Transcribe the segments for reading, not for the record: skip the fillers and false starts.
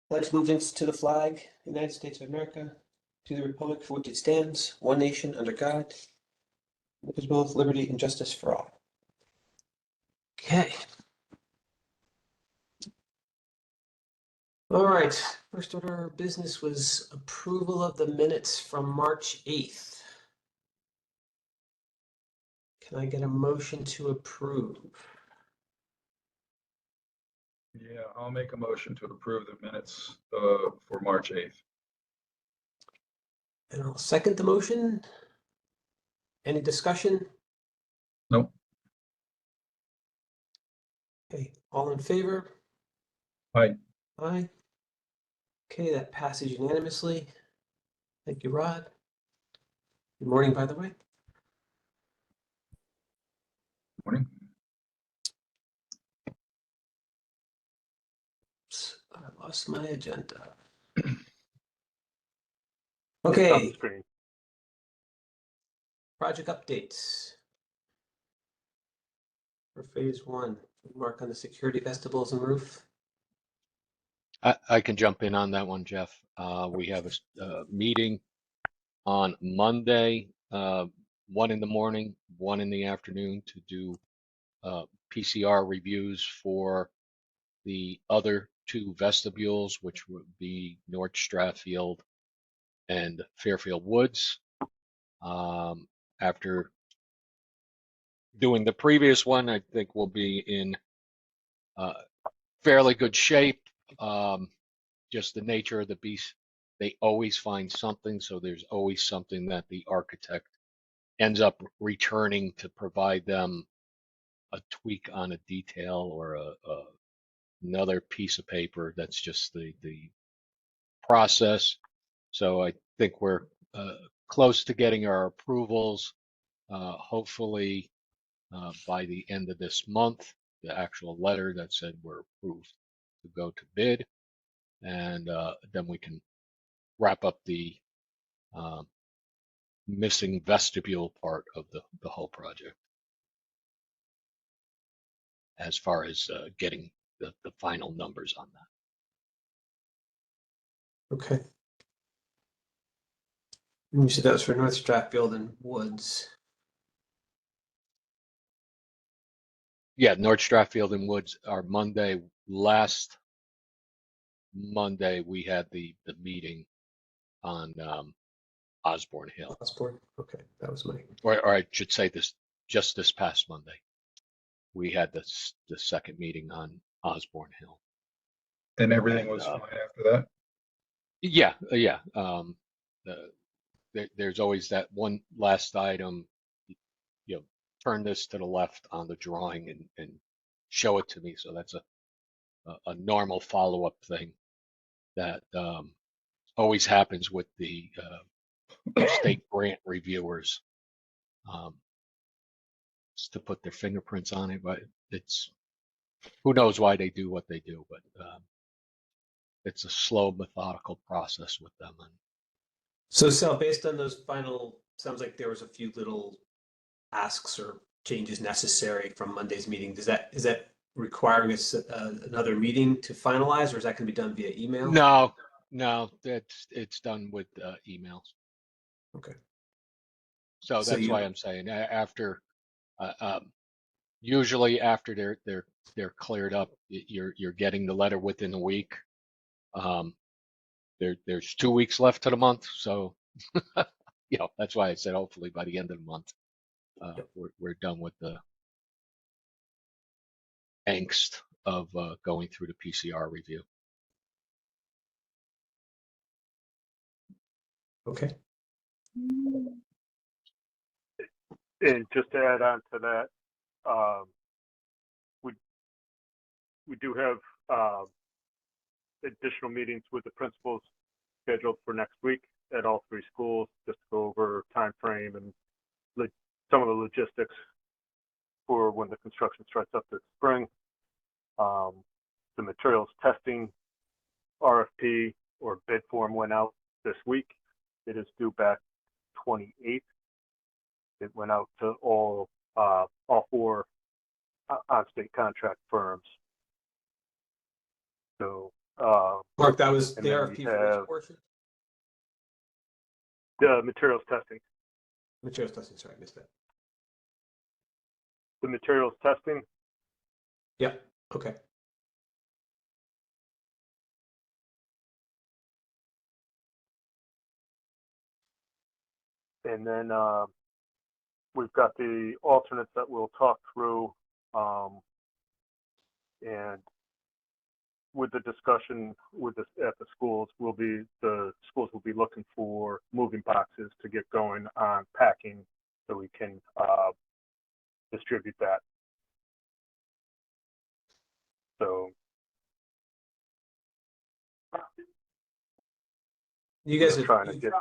Pledge allegiance to the flag, United States of America, to the republic for which it stands, one nation under God, indivisible with liberty and justice for all. Okay. All right. First order of business was approval of the minutes from March 8th. Can I get a motion to approve? Yeah, I'll make a motion to approve the minutes for March 8th. And I'll second the motion. Any discussion? Nope. Okay, all in favor? Aye. Aye. Okay, that passes unanimously. Thank you, Rod. Good morning, by the way. Morning. Oops, I lost my agenda. Okay, project updates for phase one. Mark on the security vestibules and roof. I can jump in on that one, Jeff. We have a meeting on Monday, 1 in the morning, 1 in the afternoon, to do PCR reviews for the other 2 vestibules, which would be North Stratfield and Fairfield Woods. After doing the previous one, I think we'll be in fairly good shape. Just the nature of the beast, they always find something, so there's always something that the architect ends up returning to provide them a tweak on a detail or another piece of paper. That's just the process. So I think we're close to getting our approvals. Hopefully by the end of this month, the actual letter that said we're approved to go to bid, and then we can wrap up the missing vestibule part of the whole project, as far as getting the final numbers on that. Okay. And you said that was for North Stratfield and Woods. Yeah, North Stratfield and Woods are Monday. Last Monday we had the meeting on Osborne Hill. Osborne. Okay, that was my. Or I should say just this past Monday, we had the second meeting on Osborne Hill. And everything was fine after that? Yeah. There's always that one last item, turn this to the left on the drawing and show it to me. So that's a normal follow-up thing that always happens with the state grant reviewers. It's to put their fingerprints on it, but it's, who knows why they do what they do, but it's a slow, methodical process with them. So Sal, based on those final, sounds like there was a few little asks or changes necessary from Monday's meeting. Is that requiring us another meeting to finalize, or is that going to be done via email? No, it's done with emails. Okay. So that's why I'm saying after, usually after they're cleared up, you're getting the letter within a week. There's 2 weeks left to the month, so that's why I said hopefully by the end of the month we're done with the angst of going through the PCR review. Okay. And just to add on to that, we do have additional meetings with the principals scheduled for next week at all 3 schools, just to go over time frame and some of the logistics for when the construction starts up this spring. The materials testing RFP or bid form went out this week. It is due back 28th. It went out to all 4 on-state contract firms. So Mark, that was And the then RFP we for which have- portion? The materials testing. Materials testing, sorry, I missed that. The materials testing, Yeah, okay. and then we've got the alternates that we'll talk through. And with the discussion with this at the schools, the schools will be looking for moving boxes to get going on packing so we can distribute that. So You guys we're have, trying to get,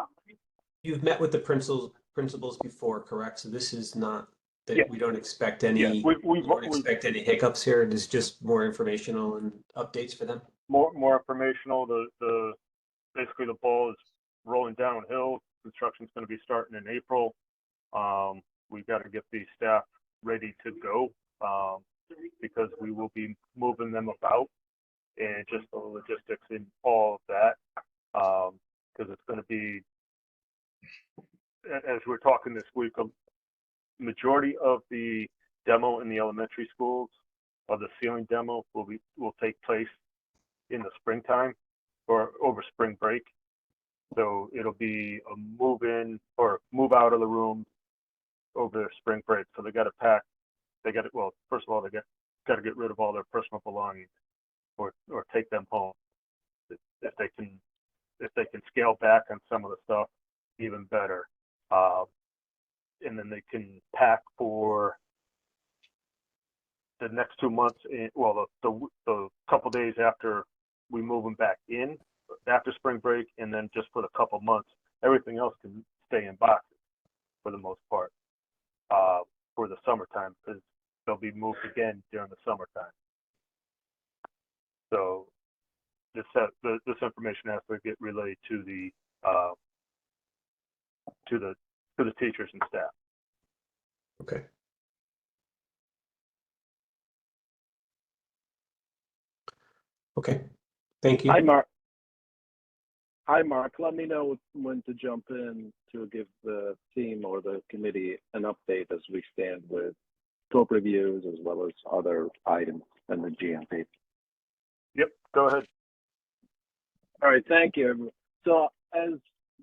you've met with the principals before, correct? So this is not that Yeah. we don't expect yeah, any, we we don't expect any hiccups here. It is just more informational and updates for them. more informational. The basically the ball is rolling downhill. Construction's going to be starting in April. We've got to get the staff ready to go because we will be moving them about and just the logistics in all of that because it's going to be, as we're talking this week, a majority of the demo in the elementary schools of the ceiling demo will take place in the springtime or over spring break. So it'll be a move in or move out of the room over their spring break. So they got to pack. They got to, well, first of all, they got to get rid of all their personal belongings or take them home. If they can scale back on some of the stuff, even better. And then they can pack for the next 2 months. The couple days after we move them back in after spring break, and then just for the couple months, everything else can stay in boxes for the most part for the summertime because they'll be moved again during the summertime. So this information has to get relayed to the teachers and staff. Okay. Okay. Thank you. Hi, Mark. Hi, Mark. Let me know when to jump in to give the team or the committee an update as we stand with scope reviews as well as other items in the GMP. Yep, go ahead. All right, thank you. So as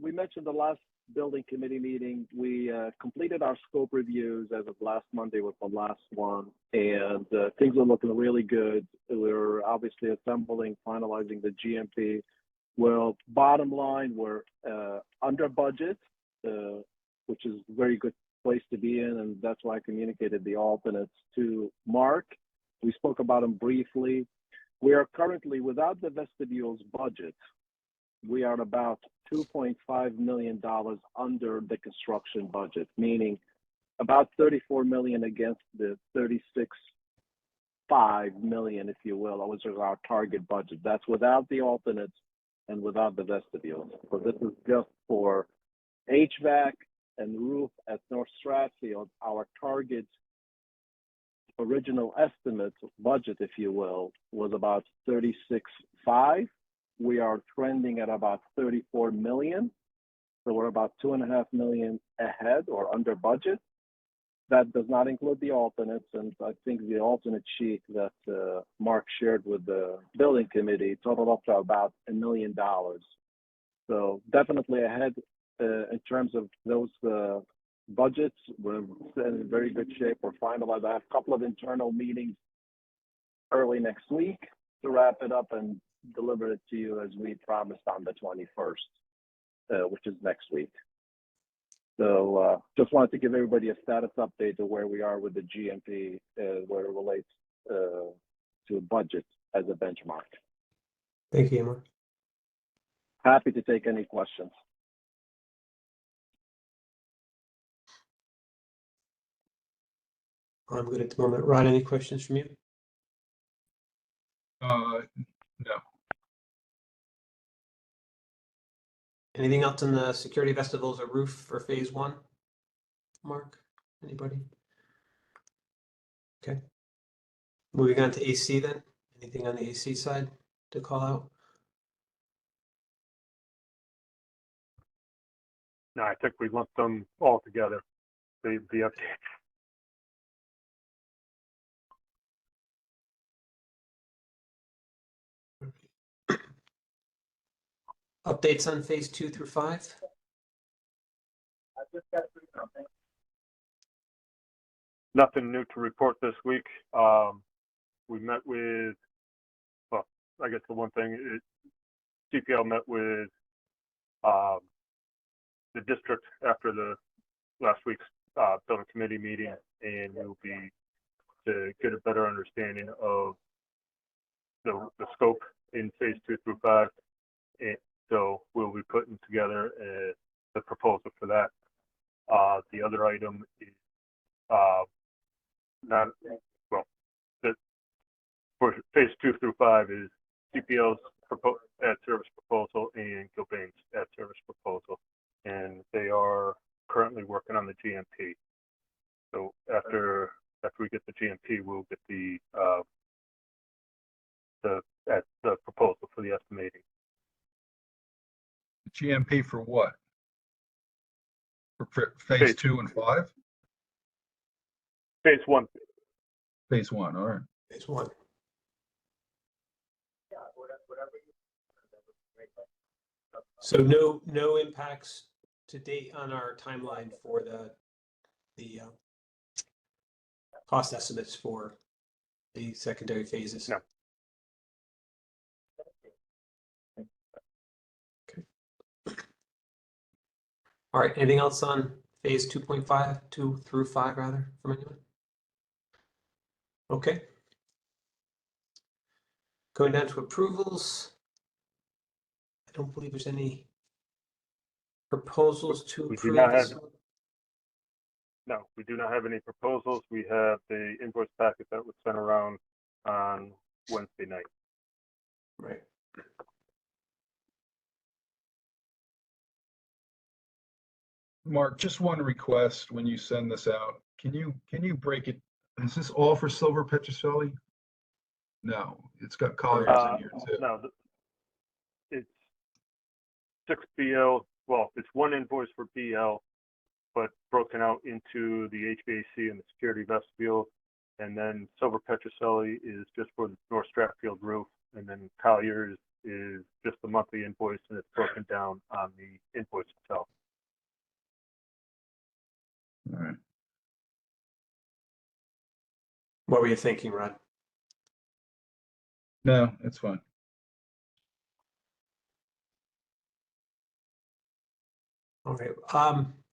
we mentioned the last building committee meeting, we completed our scope reviews as of last Monday was the last one, and things are looking really good. We're obviously assembling, finalizing the GMP. Well, bottom line, we're under budget, which is a very good place to be in, and that's why I communicated the alternates to Mark. We spoke about them briefly. We are currently, without the vestibule's budget, we are about $2.5 million under the construction budget, meaning about $34 million against the $36.5 million, if you will, which is our target budget. That's without the alternates and without the vestibule. So this is just for HVAC and roof at North Stratfield. Our target original estimate budget, if you will, was about 36.5. We are trending at about 34 million. So we're about $2.5 million ahead or under budget. That does not include the alternates. And I think the alternate sheet that Mark shared with the building committee totaled up to about $1 million. So definitely ahead in terms of those budgets. We're in very good shape. We're finalized. I have a couple of internal meetings early next week to wrap it up and deliver it to you as we promised on the 21st, which is next week. So just wanted to give everybody a status update of where we are with the GMP, where it relates to budget as a benchmark. Thank you, Amar. Happy to take any questions. I'm good at the moment. Ron, any questions from you? No. Anything else in the security vestibules or roof for phase one? Mark, anybody? Okay. Moving on to AC then. Anything on the AC side to call out? No, I think we lumped them all together, the updates. Updates on phase 2 through 5? Nothing new to report this week. We met with, well, I guess the one thing, CPL met with the district after the last week's building committee meeting, and we'll be to get a better understanding of the scope in phase 2 through 5. And so we'll be putting together the proposal for that. The other item is not, well, for phase 2 through 5 is CPL's ad service proposal and Gilbane's ad service proposal. And they are currently working on the GMP. So after we get the GMP, we'll get the proposal for the estimating. GMP for what? For phase 2 and 5? Phase 1. Phase 1, all right. Phase 1. So no impacts to date on our timeline for the cost estimates for the secondary phases. No. Okay. All right. Anything else on phase 2.5, 2 through 5 rather, from anyone? Okay. Going down to approvals. I don't believe there's any proposals to We do approve not this have- one. No, we do not have any proposals. We have the invoice packet that was sent around on Wednesday night. Right. Mark, just one request when you send this out. Can you break it? Is this all for Silver Petrocelli? No, it's got Colliers in here too. No, it's 6 BL. Well, it's one invoice for BL, but broken out into the HVAC and the security vestibule. And then Silver Petrocelli is just for the North Stratfield roof. And then Colliers is just the monthly invoice, and it's broken down on the invoice itself. All right. What were you thinking, Rod? No, it's fine. All right.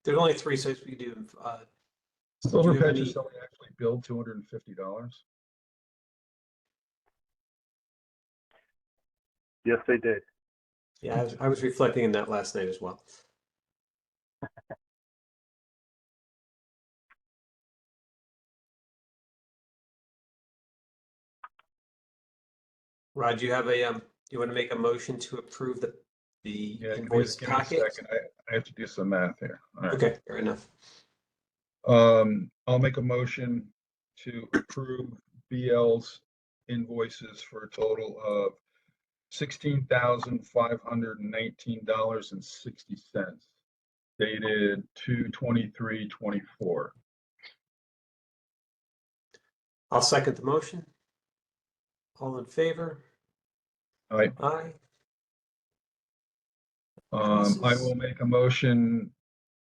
There's only 3 sites we do. Silver you have any- Petrocelli actually billed $250. Yes, they did. Yeah, I was reflecting on that last night as well. Rod, you have you want to make a motion to approve the Yeah, invoice give me a packet? second. I have to do some math here. All right. Okay, fair enough. I'll make a motion to approve BL's invoices for a total of $16,519.60, dated 2/23/24. I'll second the motion. All in favor? Aye. Aye. I will make a motion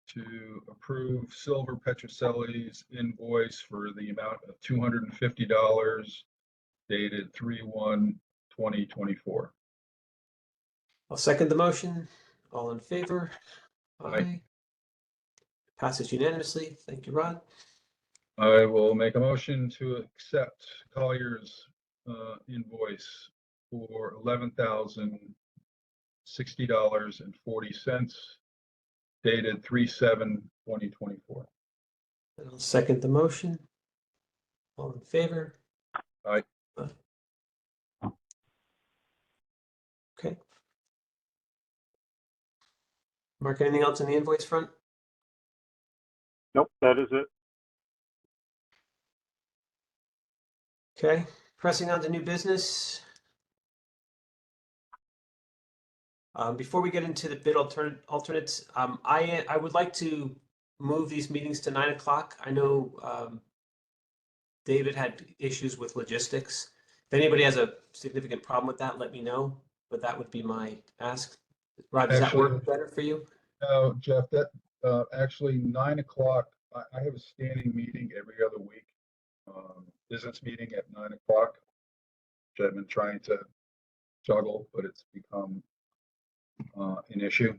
to approve Silver Petrocelli's invoice for the amount of $250, dated 3/1/2024. I'll second the motion. All in favor? Aye. Passes unanimously. Thank you, Rod. I will make a motion to accept Collier's invoice for $11,060.40, dated 3/7/2024. And I'll second the motion. All in favor? Aye. Okay. Mark, anything else on the invoice front? Nope, that is it. Okay, pressing on to new business. Before we get into the bid alternates, I would like to move these meetings to 9 o'clock. I know David had issues with logistics. If anybody has a significant problem with that, let me know, but that would be my ask. Rob, does that Actually, work better for you? No, Jeff, that, actually 9 o'clock, I have a standing meeting every other week. Business meeting at 9 o'clock, which I've been trying to juggle, but it's become an issue.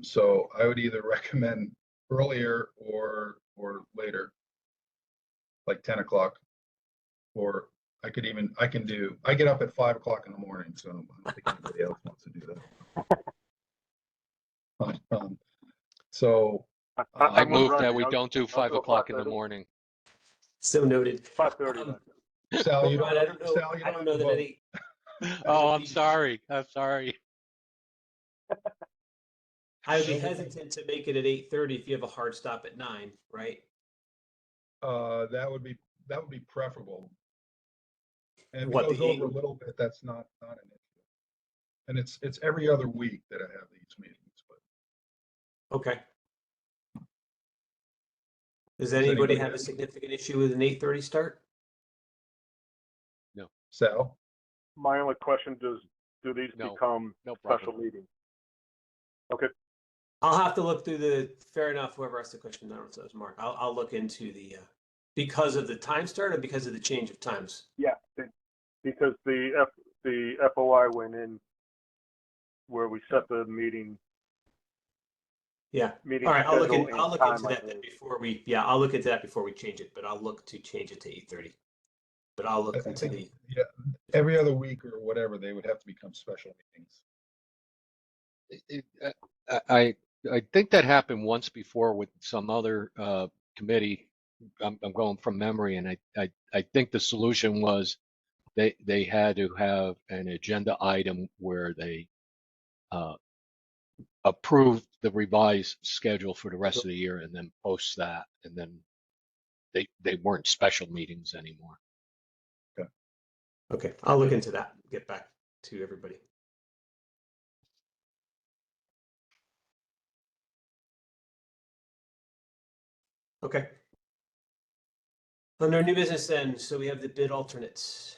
So I would either recommend earlier or later, like 10 o'clock, or I get up at 5 o'clock in the morning, so I don't think anybody else wants to do that. So I I'm with move that Rodney. we I'll- don't do I'll 5 go o'clock in the 5:30. morning. So noted. 5:30 Um, then. Sal, you Ron, I don't know. Sal, you I don't don't have know to that vote. any. Oh, I'm be- sorry. I'm sorry. I would be Okay. hesitant to make it at 8:30 if you have a hard stop at 9, right? That would be preferable. And if it What, goes the over a eight? little bit, that's not an issue. And it's every other week that I have these meetings, but Okay. Does Does anybody anybody have a have- significant issue with an 8:30 start? Sal, My only question, do these No, become no special problem. meetings? Okay, I'll have to look through fair enough, whoever asked the question, I don't know if that was Mark. I'll look into because of the time start or because of the change of times? yeah, because the FOI went in where we set the meeting Yeah. All right, I'll schedule look and into time, I that then believe. I'll look into that before we change it, but I'll look to change it to 8:30. But I'll I look into think, yeah, every other week or whatever, they would have to become special meetings. I think that happened once before with some other committee. I'm going from memory, and I think the solution was they had to have an agenda item where they approved the revised schedule for the rest of the year and then post that, and then they weren't special meetings anymore. Okay, I'll look into that, get back to everybody. Okay. Under new business then, so we have the bid alternates.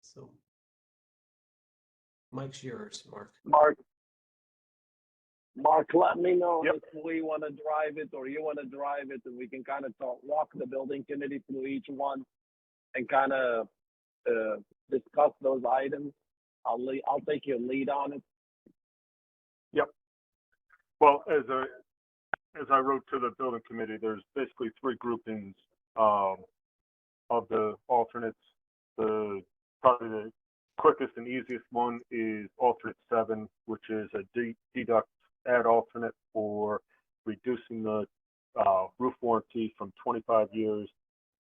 So Mike's yours, Mark. Mark, let me know Yep. if we want to drive it or you want to drive it, and we can kind of walk the building committee through each one and kind of discuss those items. I'll take your lead on it. Well, as I wrote to the building committee, there's basically three groupings of the alternates. Probably the quickest and easiest one is alternate 7, which is a deduct add alternate for reducing the roof warranty from 25 years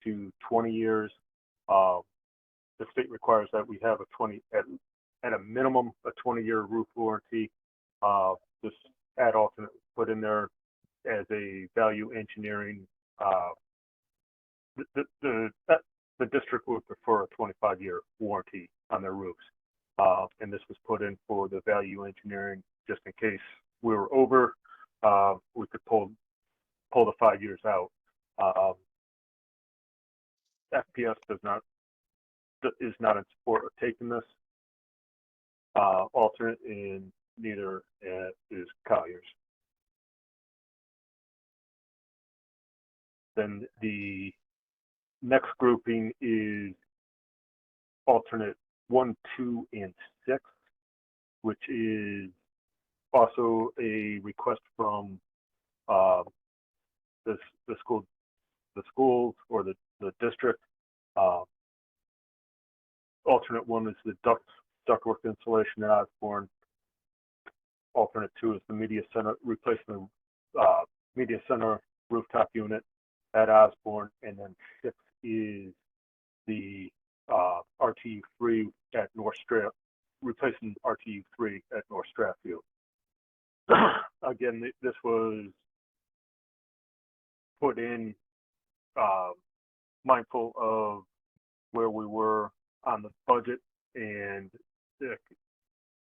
to 20 years. The state requires that we have at a minimum a 20-year roof warranty. This add alternate put in there as a value engineering. The district would prefer a 25-year warranty on their roofs, and this was put in for the value engineering just in case we were over. We could pull the 5 years out. FPS is not in support of taking this alternate, and neither is Colliers. Then the next grouping is alternate 1, 2, and 6, which is also a request from the schools or the district. Alternate 1 is the ductwork insulation at Osborne. Alternate 2 is the media center, replacement media center rooftop unit at Osborne, and then 6 is the RTU3 at North Strat, replacing RTU3 at North Stratfield. Again, this was put in mindful of where we were on the budget and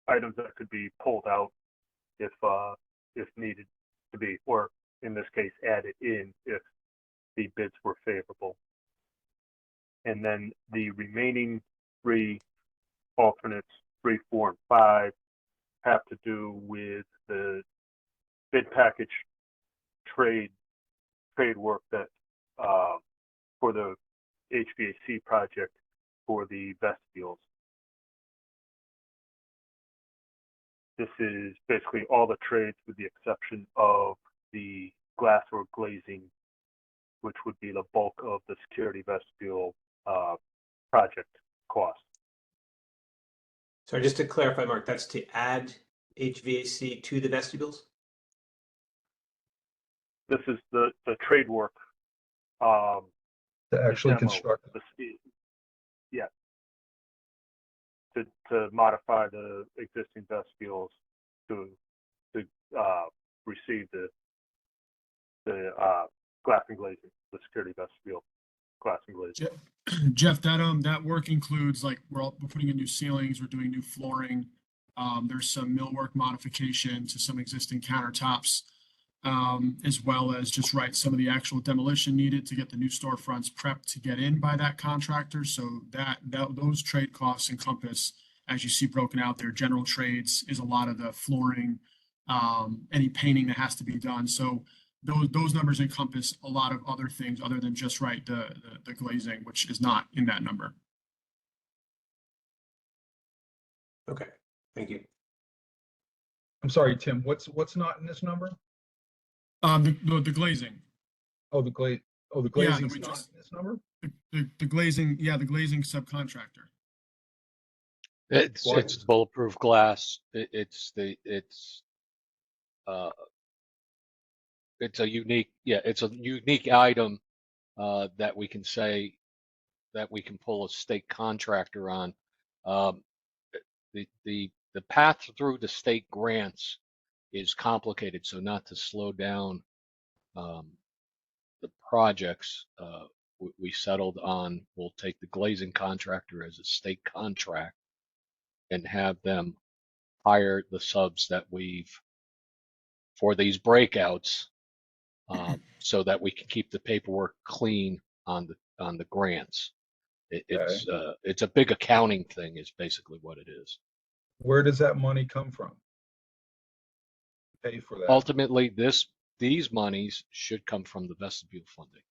items that could be pulled out if needed to be, or in this case, added in if the bids were favorable. And then the remaining 3 alternates, 3, 4, and 5, have to do with the bid package trade work that for the HVAC project for the vestibules. This is basically all the trades with the exception of the glass or glazing, which would be the bulk of the security vestibule project cost. Sorry, just to clarify, Mark, that's to add HVAC to the vestibules? This is the trade work. To actually demo, construct it. Yeah. To modify the existing vestibules to receive the glass and glazing, the security vestibule glass and glazing. Jeff, that work includes, like, we're putting in new ceilings, we're doing new flooring. There's some millwork modification to some existing countertops, as well as just some of the actual demolition needed to get the new storefronts prepped to get in by that contractor. So those trade costs encompass, as you see broken out there, general trades is a lot of the flooring, any painting that has to be done. So those numbers encompass a lot of other things other than just the glazing, which is not in that number. Okay, thank you. I'm sorry, Tim, what's not in this number? The glazing. The glazing's not in this number? The glazing, the glazing subcontractor. It's bulletproof glass. It's a unique item that we can say that we can pull a state contractor on. The path through the state grants is complicated, so not to slow down the projects, we settled on, we'll take the glazing contractor as a state contract and have them hire the subs that for these breakouts, so that we can keep the paperwork clean on the grants. It's a big accounting thing is basically what it is. Where does that money come from? Pay for that. Ultimately, these monies should come from the vestibule funding.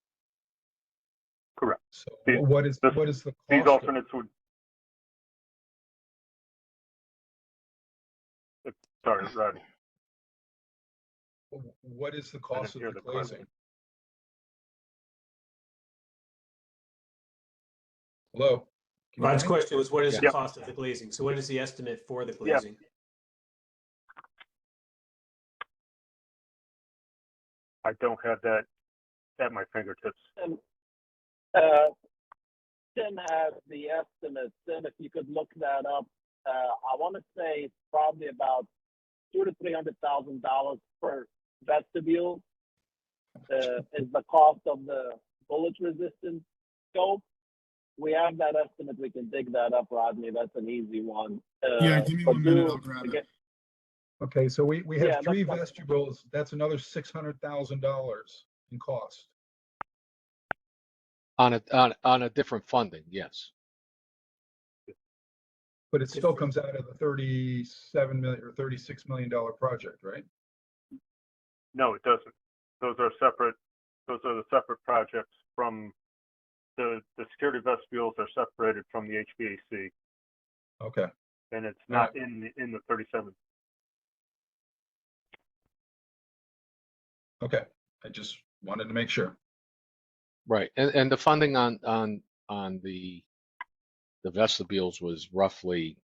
Correct. So what is the cost? These alternates would. Sorry, Rodney. What is the cost of the glazing? Hello? Rod's question was, what is the Yeah. cost of the glazing? So what is the estimate for the glazing? I don't have that at my fingertips. Tim has the estimate. Tim, if you could look that up, I want to say it's probably about $200,000 to $300,000 per vestibule. Is the cost of the bullet resistant scope. We have that estimate. We can dig that up, Rodney. That's an easy one. Give me 1 minute. I'll grab it. Okay, so we have 3 that's vestibules. That's another $600,000 in cost. On a different funding, yes. But it still comes out of the $37 million or $36 million project, right? No, it doesn't. Those are separate. Those are the separate projects from the security vestibules are separated from the HVAC. Okay. And it's not in the 37. Okay. I just wanted to make sure. Right, and the funding on the vestibules was roughly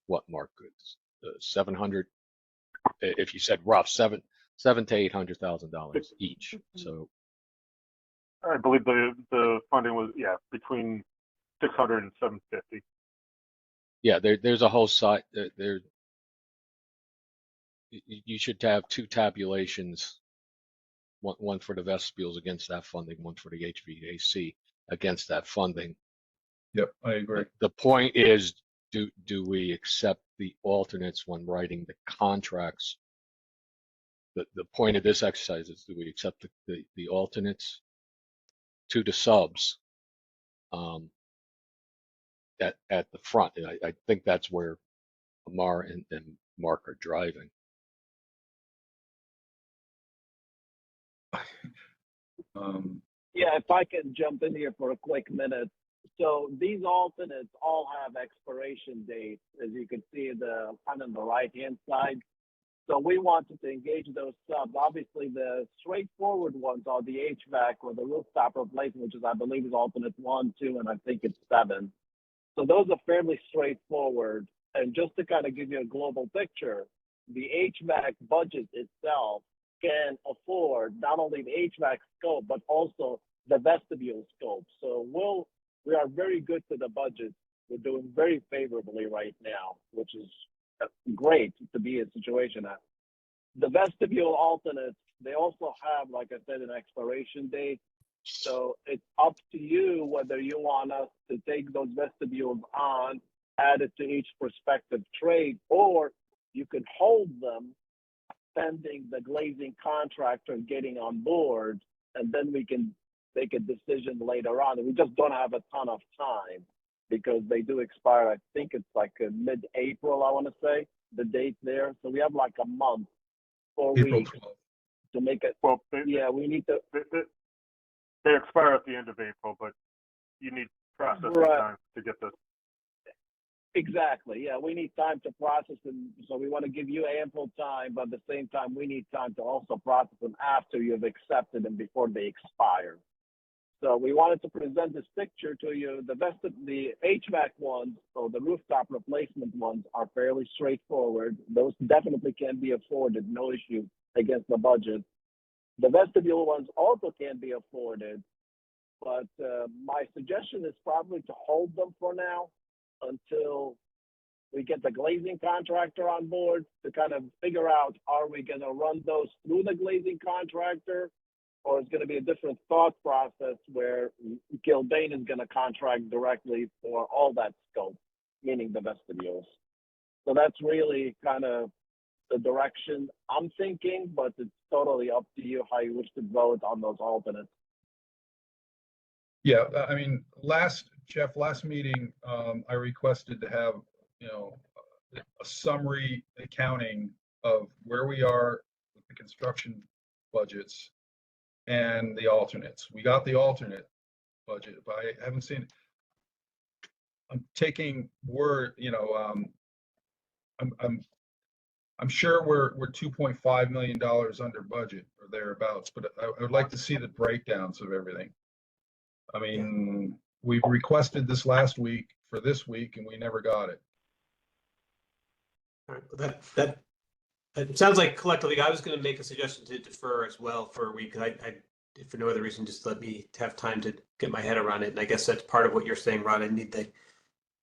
what, Mark? 700. If you said rough, $700,000 to $800,000 each. So I believe the funding was between 600 and 750. yeah, there's a whole site there. You should have 2 tabulations. One for the vestibules against that funding, one for the HVAC against that funding. Yep, I agree. The point is, do we accept the alternates when writing the contracts? The point of this exercise is, do we accept the alternates to the subs at the front? And I think that's where Amar and Mark are driving. Yeah, if I can jump in here for a quick minute. So these alternates all have expiration dates, as you can see the kind of on the right-hand side. So we wanted to engage those subs. Obviously, the straightforward ones are the HVAC or the rooftop replacement, which is, I believe, is alternate 1, 2, and I think it's 7. So those are fairly straightforward. And just to kind of give you a global picture, the HVAC budget itself can afford not only the HVAC scope, but also the vestibule scope. So we are very good to the budget. We're doing very favorably right now, which is great to be in a situation at. The vestibule alternates, they also have, like I said, an expiration date. So it's up to you whether you want us to take those vestibules on, add it to each prospective trade, or you could hold them pending the glazing contractor getting on board, and then we can make a decision later on. And we just don't have a ton of time because they do expire. I think it's like mid-April, I want to say, the date there. So we have like a month, 4 April weeks 12th. to make it. Well, Yeah, we need to. they expire at the end of April, but you need processing Right. time to get this. Exactly. Yeah, we need time to process them. So we want to give you ample time, but at the same time, we need time to also process them after you've accepted them before they expire. So we wanted to present this picture to you. The HVAC ones, or the rooftop replacement ones, are fairly straightforward. Those definitely can be afforded, no issue against the budget. The vestibule ones also can be afforded, but my suggestion is probably to hold them for now until we get the glazing contractor on board to kind of figure out, are we going to run those through the glazing contractor, or it's going to be a different thought process where Gilbane is going to contract directly for all that scope, meaning the vestibules. So that's really kind of the direction I'm thinking, but it's totally up to you how you wish to vote on those alternates. Yeah, I mean, last meeting, I requested to have, a summary accounting of where we are with the construction budgets and the alternates. We got the alternate budget, but I haven't seen. I'm taking word, I'm sure we're $2.5 million under budget or thereabouts, but I would like to see the breakdowns of everything. I mean, we've requested this last week for this week and we never got it. All right, that it sounds like collectively, I was going to make a suggestion to defer as well for a week. I if for no other reason, just let me have time to get my head around it. And I guess that's part of what you're saying, Rod. I need to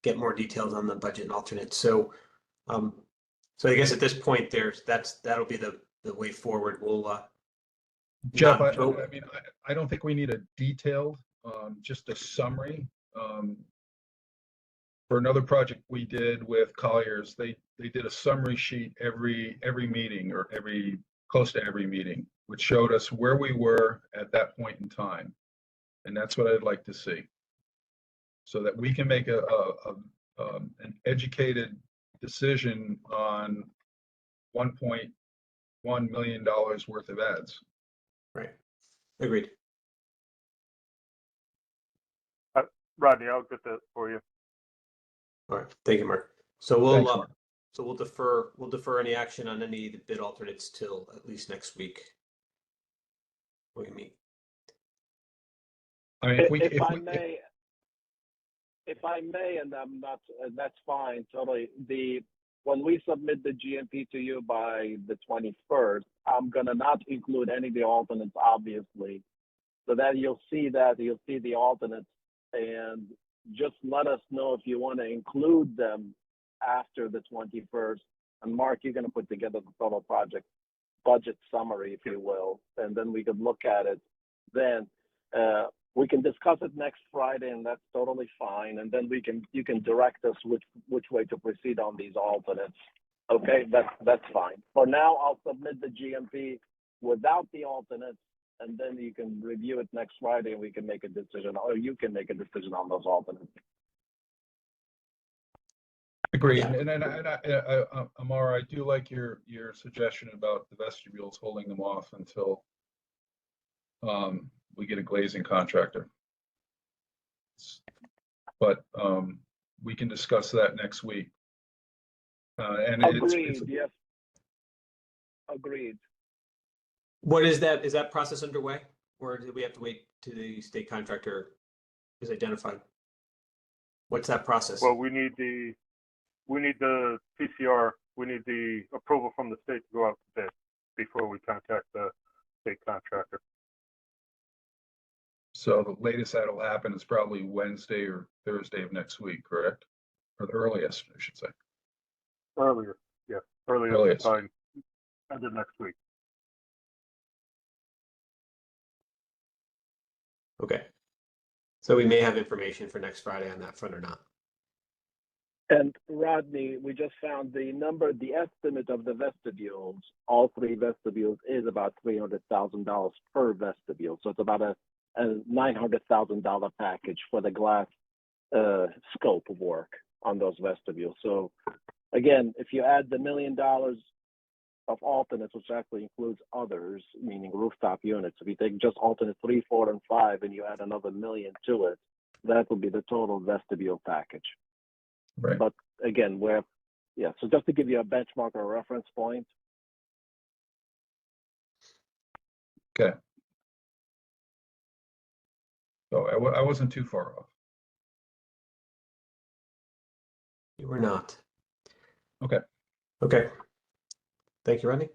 get more details on the budget and alternates. So, so I guess at this point, that'll be the way forward. We'll Jeff, not I vote. mean, I don't think we need a detailed, just a summary. For another project we did with Colliers, they did a summary sheet every meeting or close to every meeting, which showed us where we were at that point in time. And that's what I'd like to see. So that we can make an educated decision on $1.1 million worth of ads. Right. Agreed. Rodney, I'll get that for you. All right. Thank you, Mark. So Thanks, Mark. we'll defer any action on any of the bid alternates till at least next week. We meet. I mean, If I may, and I'm not, that's fine, totally. When we submit the GMP to you by the 21st, I'm gonna not include any of the alternates, obviously. So that you'll see the alternates, and just let us know if you want to include them after the 21st. And Mark, you're gonna put together the total project budget summary, if you will, and then we could look at it then. we can discuss it next Friday, and that's totally fine. And then you can direct us which way to proceed on these alternates. Okay, that's fine. For now, I'll submit the GMP without the alternates, and then you can review it next Friday, and we can make a decision, or you can make a decision on those alternates. Agreed. Yeah. And Amara, I do like your suggestion about the vestibules, holding them off until we get a glazing contractor. But we can discuss that next week. And Agreed. Yes. Agreed. What is that? Is that process underway, or do we have to wait till the state contractor is identified? What's that process? Well, we need the PCR, we need the approval from the state to go out to bid before we contact the state contractor. so the latest that'll happen is probably Wednesday or Thursday of next week, correct? Or the earliest, I should say. Earlier, yeah, earliest Earliest. time, end of next week. Okay. So we may have information for next Friday on that front or not. And Rodney, we just found the estimate of the vestibules, all three vestibules, is about $300,000 per vestibule. So it's about a $900,000 package for the glass scope of work on those vestibules. So again, if you add the $1 million of alternates, which actually includes others, meaning rooftop units, if you take just alternate 3, 4, and 5, and you add another $1 million to it, that would be the total vestibule package. Right. But again, so just to give you a benchmark or a reference point. Okay. So I wasn't too far off. You were not. Okay. Okay. Thank you, Rodney.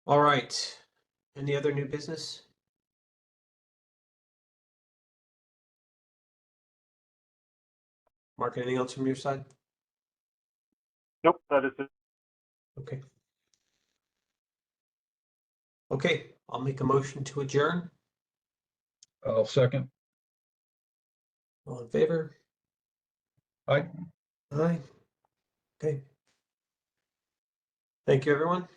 All right. Any other new business? Mark, anything else from your side? Nope, that is it. Okay. Okay, I'll make a motion to adjourn. I'll second. All in favor? Aye. Aye. Okay. Thank you, everyone.